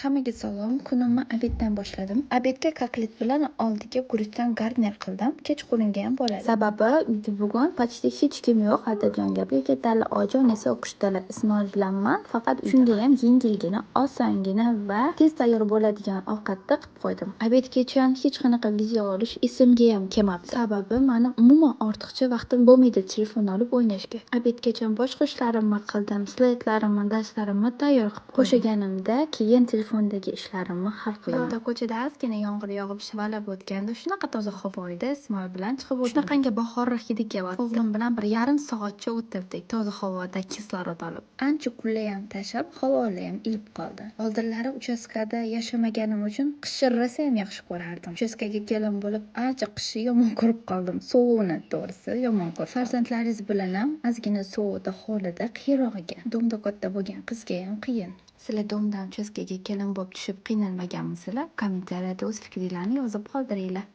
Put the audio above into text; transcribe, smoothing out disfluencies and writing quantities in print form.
Hammaga salom. Kunimni obeddan boshladim. Obedga kotlet bilan oldiga guruchdan garnir qildim. Kechqurunga ham bo'ladi. Sababi bugun почти hech kim yo'q. Otajon gapga ketadi. Ojon esa o'qishdalar. Ismoil bilanman. Faqat shunga ham yengilgina, osongina va tez tayyor bo'ladigan ovqatni qilib qo'ydim. Obedgacha hech qanaqa video olish esimga ham kelmabdi. Sababi meni umuman ortiqcha vaqtim bo'lmaydi telefon olib o'ynashga. Obedgacha boshqa ishlarimni qildim. Slaydlarimni, darslarimni tayyor qilib qo'shaganimda keyin telefondagi ishlarimni hal qilaman. Yo'lda ko'chada ozgina yomg'ir yog'ib shivalab o'tganda shunaqa toza havo edi. Ismoil bilan chiqib o'tdim. Shunaqangi bahorroq hidi kelyapti. O'g'lim bilan bir yarim soatcha o'tirdik toza havoda kislorod olib. Ancha kunlayam tashab, havolar ham ilib qoldi. Oldinlari uchastkada yashamaganim uchun qishni rosa ham yaxshi ko'rardim. Uchastkaga kelin bo'lib ancha qishni yomon ko'rib qoldim. Sovuni to'g'risi yomon ko'rdim. Farzandlaringiz bilan ham ozgina sovida hovlida qiyinrog'iga. Domda katta bo'lgan qizga ham qiyin. Sizlar domdan uchastkaga kelin bo'lib tushib qiynalmaganmisizlar? Kommentariyada o'z fikringizni yozib qoldiringlar.